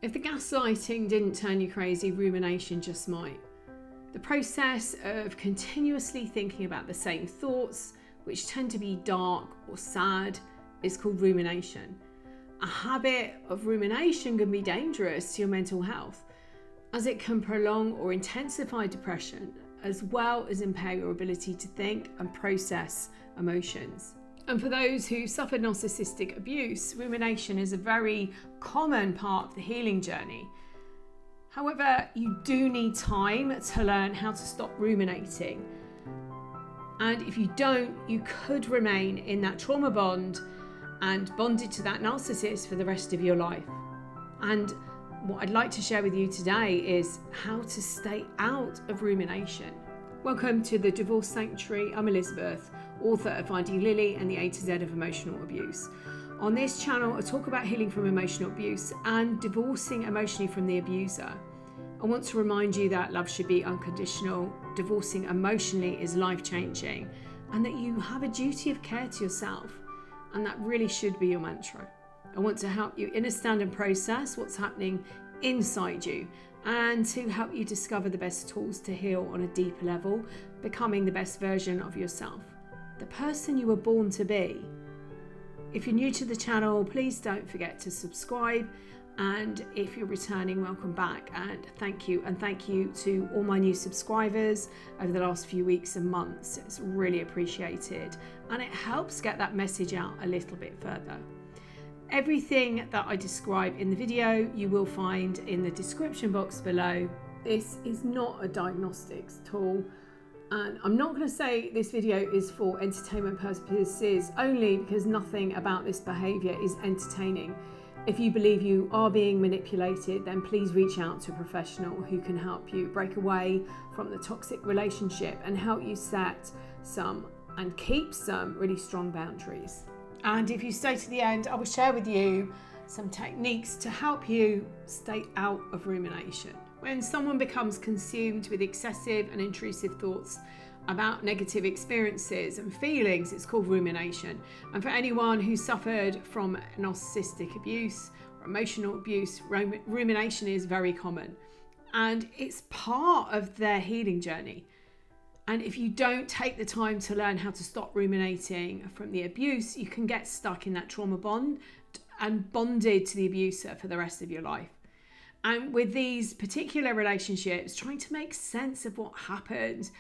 If the gaslighting didn't turn you crazy, rumination just might. The process of continuously thinking about the same thoughts, which tend to be dark or sad, is called rumination. A habit of rumination can be dangerous to your mental health, as it can prolong or intensify depression, as well as impair your ability to think and process emotions. And for those who suffer narcissistic abuse, rumination is a very common part of the healing journey. However, you do need time to learn how to stop ruminating. And if you don't, you could remain in that trauma bond and bonded to that narcissist for the rest of your life. And what I'd like to share with you today is how to stay out of rumination. Welcome to the Divorce Sanctuary. I'm Elizabeth, author of Finding Lily and the A to Z of Emotional Abuse. On this channel, I talk about healing from emotional abuse and divorcing emotionally from the abuser. I want to remind you that love should be unconditional, divorcing emotionally is life-changing, and that you have a duty of care to yourself, and that really should be your mantra. I want to help you understand and process what's happening inside you, and to help you discover the best tools to heal on a deeper level, becoming the best version of yourself, the person you were born to be. If you're new to the channel, please don't forget to subscribe, and if you're returning, welcome back, and thank you. And thank you to all my new subscribers over the last few weeks and months. It's really appreciated, and it helps get that message out a little bit further. Everything that I describe in the video you will find in the description box below. This is not a diagnostics tool, and I'm not going to say this video is for entertainment purposes only, because nothing about this behaviour is entertaining. If you believe you are being manipulated, then please reach out to a professional who can help you break away from the toxic relationship and help you set some and keep some really strong boundaries. And if you stay to the end, I will share with you some techniques to help you stay out of rumination. When someone becomes consumed with excessive and intrusive thoughts about negative experiences and feelings, it's called rumination. And for anyone who suffered from narcissistic abuse or emotional abuse, rumination is very common, and it's part of their healing journey. And if you don't take the time to learn how to stop ruminating from the abuse, you can get stuck in that trauma bond and bonded to the abuser for the rest of your life. And with these particular relationships, trying to make sense of what happened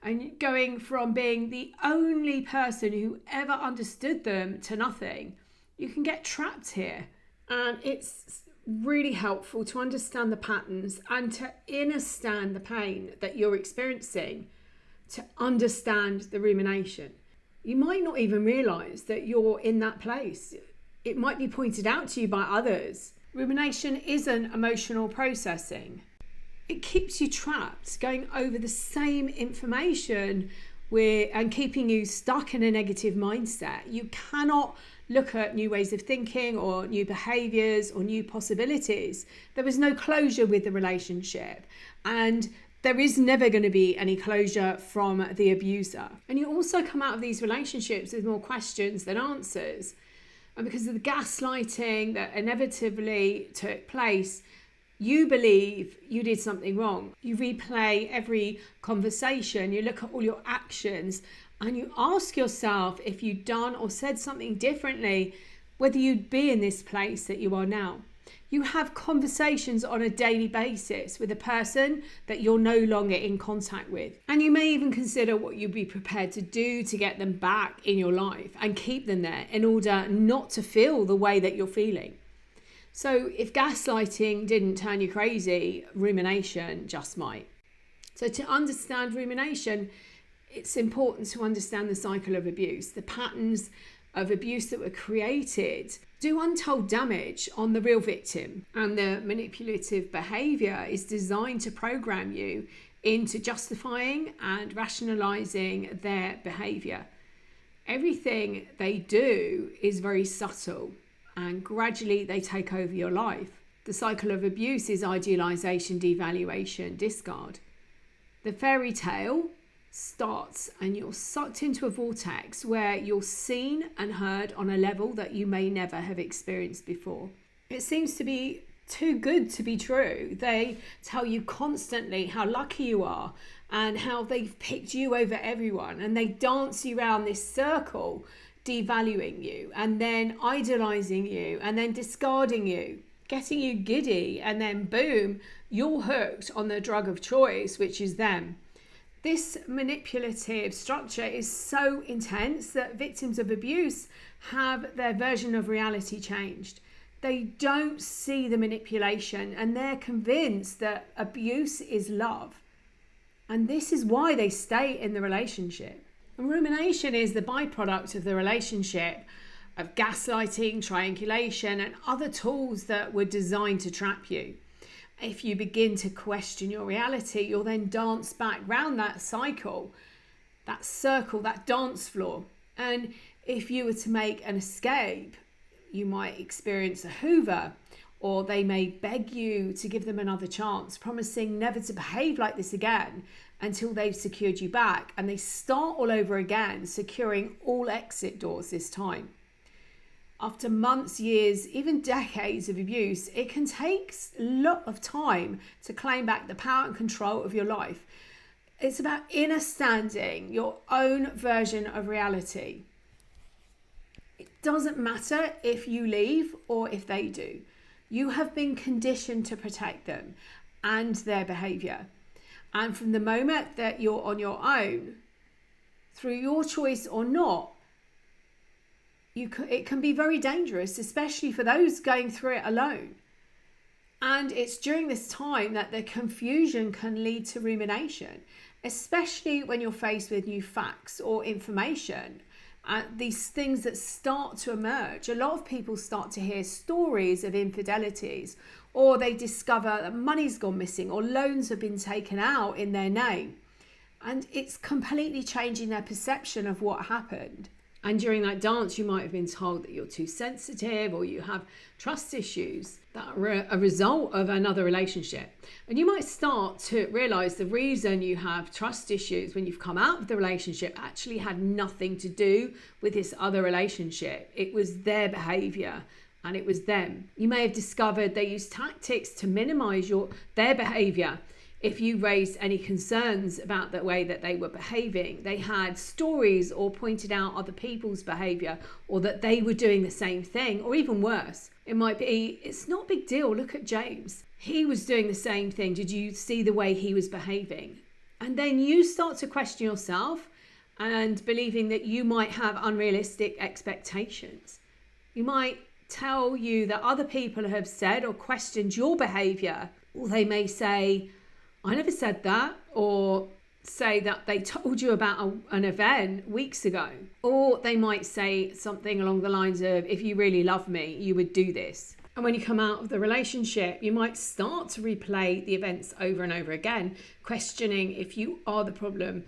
and going from being the only person who ever understood them to nothing, you can get trapped here. And it's really helpful to understand the patterns and to understand the pain that you're experiencing, to understand the rumination. You might not even realise that you're in that place. It might be pointed out to you by others. Rumination isn't emotional processing. It keeps you trapped, going over the same information and keeping you stuck in a negative mindset. You cannot look at new ways of thinking or new behaviours or new possibilities. There is no closure with the relationship, and there is never going to be any closure from the abuser. And you also come out of these relationships with more questions than answers. And because of the gaslighting that inevitably took place, you believe you did something wrong. You replay every conversation, you look at all your actions, and you ask yourself if you'd done or said something differently, whether you'd be in this place that you are now. You have conversations on a daily basis with a person that you're no longer in contact with. And you may even consider what you'd be prepared to do to get them back in your life and keep them there in order not to feel the way that you're feeling. So if gaslighting didn't turn you crazy, rumination just might. So to understand rumination, it's important to understand the cycle of abuse. The patterns of abuse that were created do untold damage on the real victim, and the manipulative behaviour is designed to program you into justifying and rationalising their behaviour. Everything they do is very subtle, and gradually they take over your life. The cycle of abuse is idealisation, devaluation, discard. The fairy tale starts and you're sucked into a vortex where you're seen and heard on a level that you may never have experienced before. It seems to be too good to be true. They tell you constantly how lucky you are and how they've picked you over everyone, and they dance you around this circle, devaluing you and then idolizing you and then discarding you, getting you giddy, and then boom, you're hooked on the drug of choice, which is them. This manipulative structure is so intense that victims of abuse have their version of reality changed. They don't see the manipulation and they're convinced that abuse is love. And this is why they stay in the relationship. And rumination is the byproduct of the relationship of gaslighting, triangulation, and other tools that were designed to trap you. If you begin to question your reality, you'll then dance back round that cycle, that circle, that dance floor. And if you were to make an escape, you might experience a hoover, or they may beg you to give them another chance, promising never to behave like this again until they've secured you back. And they start all over again, securing all exit doors this time. After months, years, even decades of abuse, it can take a lot of time to claim back the power and control of your life. It's about understanding your own version of reality. It doesn't matter if you leave or if they do. You have been conditioned to protect them and their behaviour. And from the moment that you're on your own, through your choice or not, it can be very dangerous, especially for those going through it alone. And it's during this time that the confusion can lead to rumination, especially when you're faced with new facts or information. These things that start to emerge. A lot of people start to hear stories of infidelities, or they discover that money's gone missing or loans have been taken out in their name. And it's completely changing their perception of what happened. And during that dance, you might have been told that you're too sensitive or you have trust issues that are a result of another relationship. And you might start to realize the reason you have trust issues when you've come out of the relationship actually had nothing to do with this other relationship. It was their behavior and it was them. You may have discovered they use tactics to minimize their behavior. If you raised any concerns about the way that they were behaving, they had stories or pointed out other people's behaviour, or that they were doing the same thing, or even worse. It might be, it's not a big deal, look at James. He was doing the same thing. Did you see the way he was behaving? And then you start to question yourself and believing that you might have unrealistic expectations. You might tell you that other people have said or questioned your behaviour, or they may say, I never said that, or say that they told you about an event weeks ago. Or they might say something along the lines of, if you really love me, you would do this. And when you come out of the relationship, you might start to replay the events over and over again, questioning if you are the problem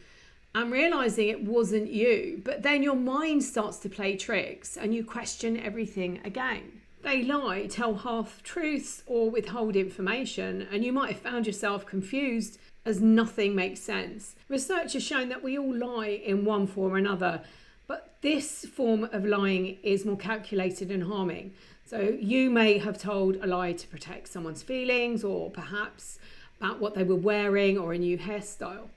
and realizing it wasn't you. But then your mind starts to play tricks and you question everything again. They lie, tell half-truths or withhold information, and you might have found yourself confused as nothing makes sense. Research has shown that we all lie in one form or another, but this form of lying is more calculated and harming. So you may have told a lie to protect someone's feelings, or perhaps about what they were wearing or a new hairstyle.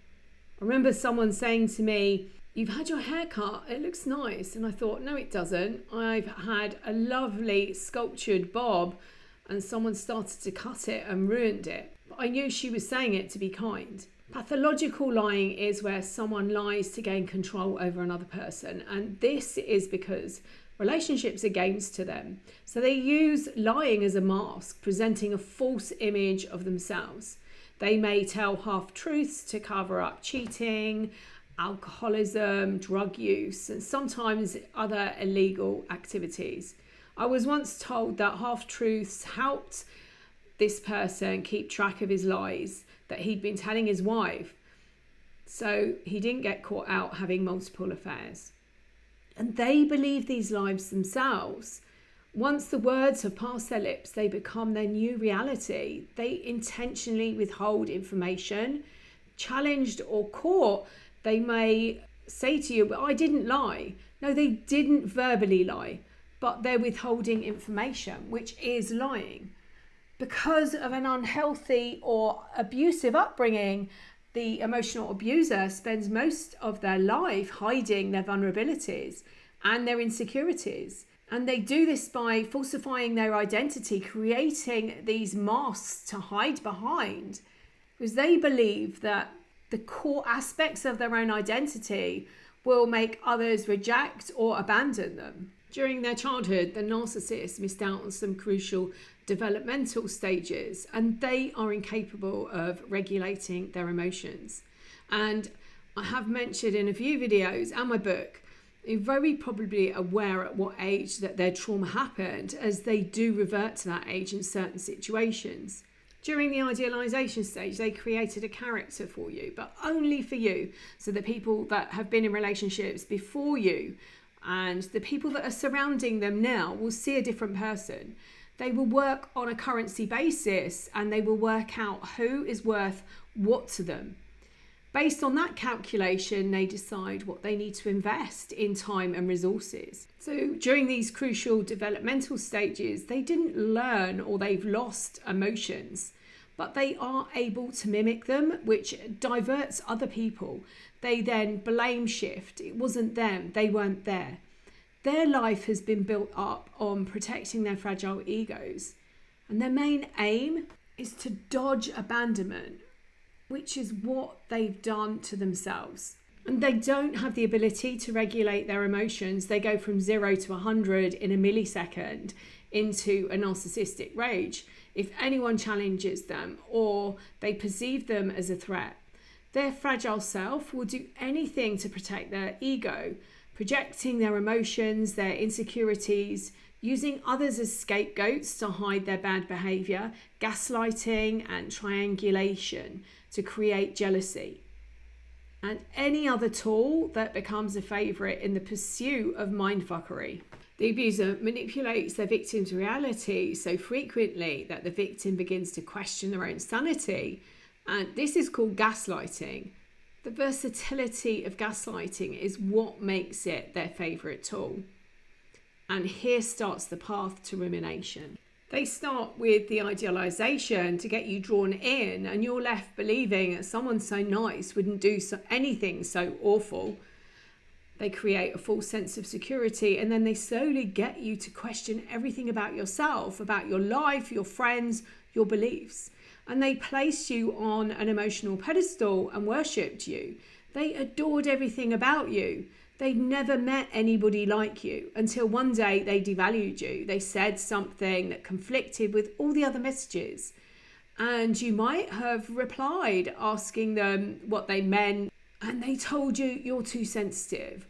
I remember someone saying to me, "You've had your hair cut, it looks nice." And I thought, no, it doesn't. I've had a lovely sculptured bob and someone started to cut it and ruined it. But I knew she was saying it to be kind. Pathological lying is where someone lies to gain control over another person. And this is because relationships are games to them. So they use lying as a mask, presenting a false image of themselves. They may tell half-truths to cover up cheating, alcoholism, drug use, and sometimes other illegal activities. I was once told that half-truths helped this person keep track of his lies that he'd been telling his wife, so he didn't get caught out having multiple affairs. And they believe these lies themselves. Once the words have passed their lips, they become their new reality. They intentionally withhold information. Challenged or caught, they may say to you, "But I didn't lie." No, they didn't verbally lie, but they're withholding information, which is lying. Because of an unhealthy or abusive upbringing, the emotional abuser spends most of their life hiding their vulnerabilities and their insecurities. And they do this by falsifying their identity, creating these masks to hide behind, because they believe that the core aspects of their own identity will make others reject or abandon them. During their childhood, the narcissist missed out on some crucial developmental stages, and they are incapable of regulating their emotions. And I have mentioned in a few videos and my book, they're very probably aware at what age that their trauma happened, as they do revert to that age in certain situations. During the idealization stage, they created a character for you, but only for you. So the people that have been in relationships before you and the people that are surrounding them now will see a different person. They will work on a currency basis, and they will work out who is worth what to them. Based on that calculation, they decide what they need to invest in time and resources. So during these crucial developmental stages, they didn't learn, or they've lost emotions, but they are able to mimic them, which diverts other people. They then blame shift. It wasn't them. They weren't there. Their life has been built up on protecting their fragile egos. And their main aim is to dodge abandonment, which is what they've done to themselves. And they don't have the ability to regulate their emotions. They go from 0 to 100 in a millisecond into a narcissistic rage if anyone challenges them or they perceive them as a threat. Their fragile self will do anything to protect their ego, projecting their emotions, their insecurities, using others as scapegoats to hide their bad behavior, gaslighting and triangulation to create jealousy, and any other tool that becomes a favourite in the pursuit of mindfuckery. The abuser manipulates their victim's reality so frequently that the victim begins to question their own sanity, and this is called gaslighting. The versatility of gaslighting is what makes it their favourite tool. And here starts the path to rumination. They start with the idealization to get you drawn in, and you're left believing that someone so nice wouldn't do anything so awful. They create a false sense of security, and then they slowly get you to question everything about yourself, about your life, your friends, your beliefs. And they place you on an emotional pedestal and worshipped you. They adored everything about you. They'd never met anybody like you until one day they devalued you. They said something that conflicted with all the other messages. And you might have replied asking them what they meant, and they told you you're too sensitive.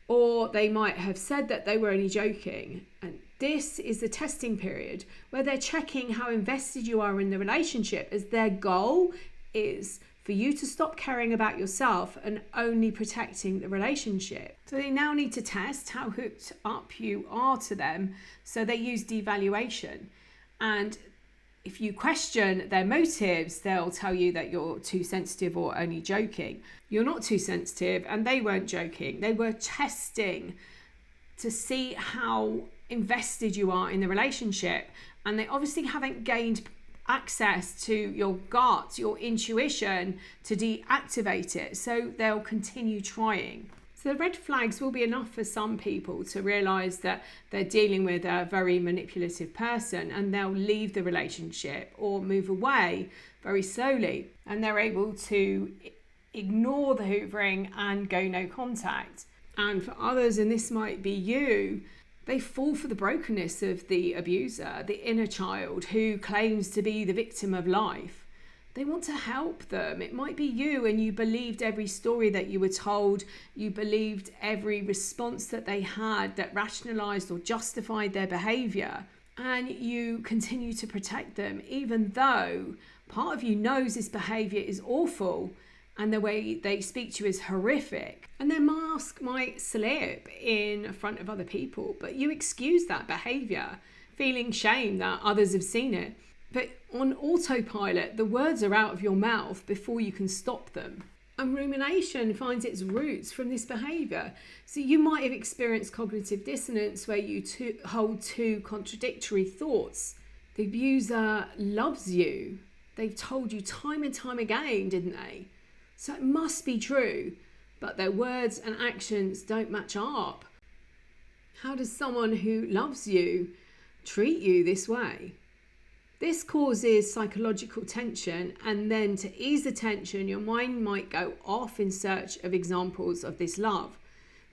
Or they might have said that they were only joking. And this is the testing period where they're checking how invested you are in the relationship, as their goal is for you to stop caring about yourself and only protecting the relationship. So they now need to test how hooked up you are to them. So they use devaluation. And if you question their motives, they'll tell you that you're too sensitive or only joking. You're not too sensitive, and they weren't joking. They were testing to see how invested you are in the relationship. And they obviously haven't gained access to your gut, your intuition, to deactivate it. So they'll continue trying. So the red flags will be enough for some people to realize that they're dealing with a very manipulative person, and they'll leave the relationship or move away very slowly. And they're able to ignore the hoovering and go no contact. And for others, and this might be you, they fall for the brokenness of the abuser, the inner child who claims to be the victim of life. They want to help them. It might be you, and you believed every story that you were told. You believed every response that they had that rationalized or justified their behavior. And you continue to protect them, even though part of you knows this behavior is awful and the way they speak to you is horrific. And their mask might slip in front of other people, but you excuse that behavior, feeling shame that others have seen it. But on autopilot, the words are out of your mouth before you can stop them. And rumination finds its roots from this behavior. So you might have experienced cognitive dissonance where you hold two contradictory thoughts. The abuser loves you. They've told you time and time again, didn't they? So it must be true, but their words and actions don't match up. How does someone who loves you treat you this way? This causes psychological tension, and then to ease the tension, your mind might go off in search of examples of this love.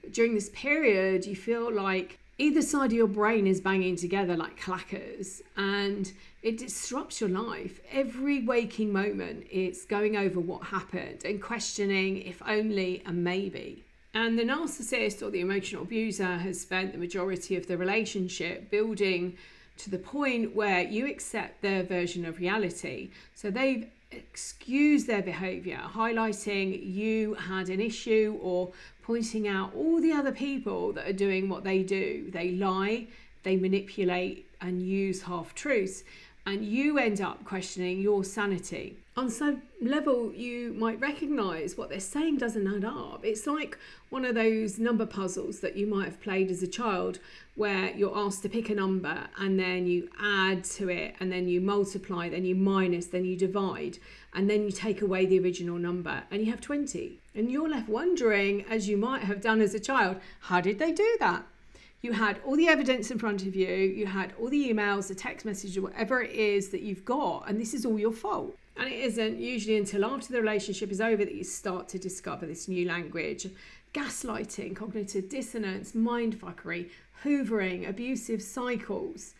But during this period, you feel like either side of your brain is banging together like clackers, and it disrupts your life. Every waking moment, it's going over what happened and questioning if only and maybe. And the narcissist or the emotional abuser has spent the majority of the relationship building to the point where you accept their version of reality. So they've excused their behaviour, highlighting you had an issue or pointing out all the other people that are doing what they do. They lie, they manipulate and use half-truths, and you end up questioning your sanity. On some level, you might recognise what they're saying doesn't add up. It's like one of those number puzzles that you might have played as a child, where you're asked to pick a number and then you add to it and then you multiply, then you minus, then you divide, and then you take away the original number and you have 20. And you're left wondering, as you might have done as a child, how did they do that? You had all the evidence in front of you, you had all the emails, the text messages, whatever it is that you've got, and this is all your fault. And it isn't usually until after the relationship is over that you start to discover this new language. Gaslighting, cognitive dissonance, mindfuckery, hoovering, abusive cycles,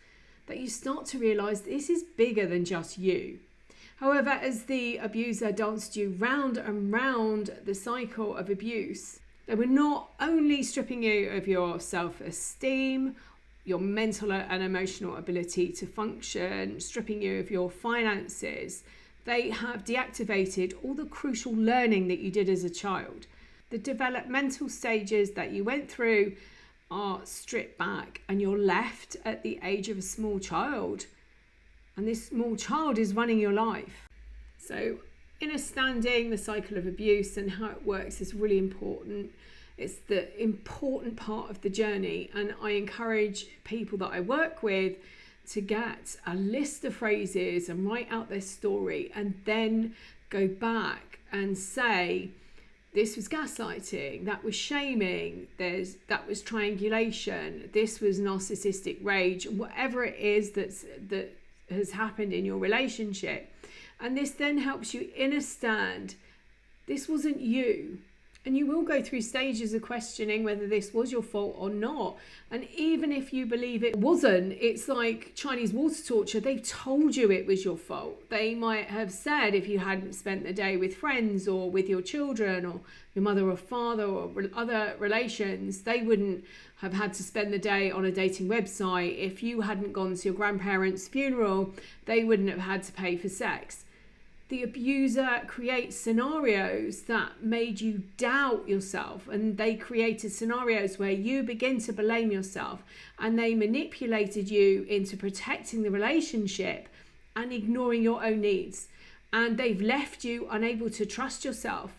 that you start to realise this is bigger than just you. However, as the abuser danced you round and round the cycle of abuse, they were not only stripping you of your self-esteem, your mental and emotional ability to function, stripping you of your finances, they have deactivated all the crucial learning that you did as a child. The developmental stages that you went through are stripped back, and you're left at the age of a small child. And this small child is running your life. So understanding the cycle of abuse and how it works is really important. It's the important part of the journey, and I encourage people that I work with to get a list of phrases and write out their story, and then go back and say, this was gaslighting, that was shaming, that was triangulation, this was narcissistic rage, whatever it is that has happened in your relationship. And this then helps you understand this wasn't you. And you will go through stages of questioning whether this was your fault or not. And even if you believe it wasn't, it's like Chinese water torture. They've told you it was your fault. They might have said if you hadn't spent the day with friends or with your children or your mother or father or other relations, they wouldn't have had to spend the day on a dating website. If you hadn't gone to your grandparents' funeral, they wouldn't have had to pay for sex. The abuser creates scenarios that made you doubt yourself, and they created scenarios where you begin to blame yourself, and they manipulated you into protecting the relationship and ignoring your own needs. And they've left you unable to trust yourself.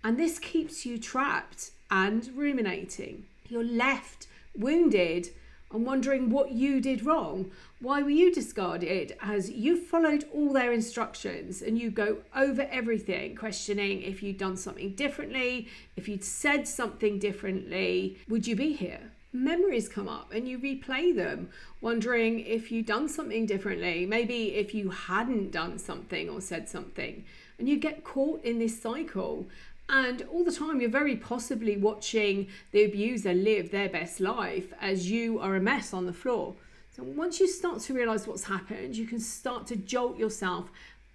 And this keeps you trapped and ruminating. You're left wounded and wondering what you did wrong. Why were you discarded? As you followed all their instructions, and you go over everything, questioning if you'd done something differently, if you'd said something differently, would you be here? Memories come up and you replay them, wondering if you'd done something differently, maybe if you hadn't done something or said something, and you get caught in this cycle. And all the time you're very possibly watching the abuser live their best life as you are a mess on the floor. So once you start to realise what's happened, you can start to jolt yourself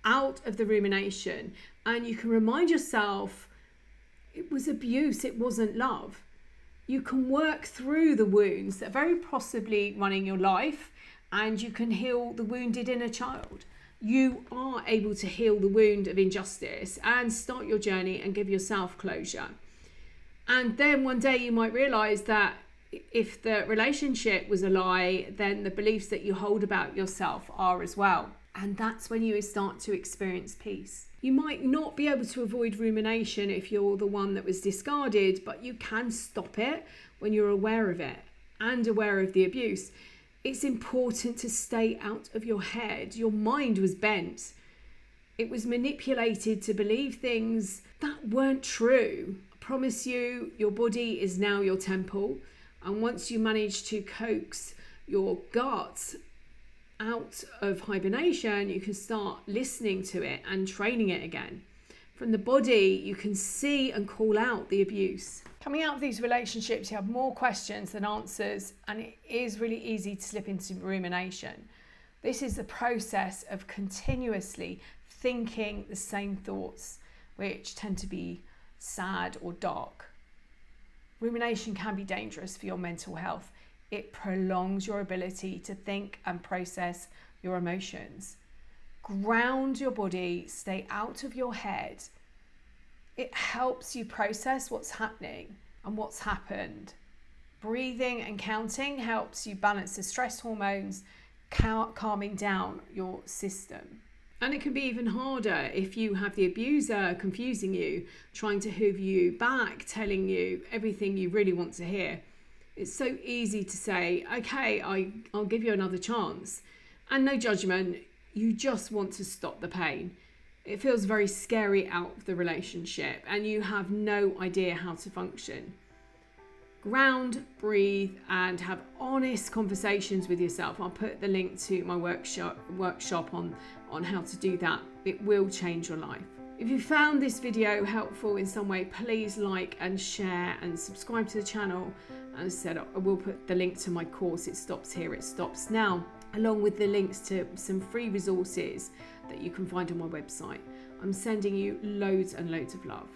out of the rumination, and you can remind yourself it was abuse, it wasn't love. You can work through the wounds that are very possibly running your life, and you can heal the wounded inner child. You are able to heal the wound of injustice and start your journey and give yourself closure. And then one day you might realise that if the relationship was a lie, then the beliefs that you hold about yourself are as well. And that's when you start to experience peace. You might not be able to avoid rumination if you're the one that was discarded, but you can stop it when you're aware of it and aware of the abuse. It's important to stay out of your head. Your mind was bent. It was manipulated to believe things that weren't true. I promise you, your body is now your temple. And once you manage to coax your gut out of hibernation, you can start listening to it and training it again. From the body, you can see and call out the abuse. Coming out of these relationships, you have more questions than answers, and it is really easy to slip into rumination. This is the process of continuously thinking the same thoughts, which tend to be sad or dark. Rumination can be dangerous for your mental health. It prolongs your ability to think and process your emotions. Ground your body, stay out of your head. It helps you process what's happening and what's happened. Breathing and counting helps you balance the stress hormones, calming down your system. And it can be even harder if you have the abuser confusing you, trying to hoover you back, telling you everything you really want to hear. It's so easy to say, okay, I'll give you another chance. And no judgment, you just want to stop the pain. It feels very scary out of the relationship and you have no idea how to function. Ground, breathe, and have honest conversations with yourself. I'll put the link to my workshop on how to do that. It will change your life. If you found this video helpful in some way, please like and share and subscribe to the channel. And as I said, I will put the link to my course, It Stops Here, It Stops Now, along with the links to some free resources that you can find on my website. I'm sending you loads and loads of love.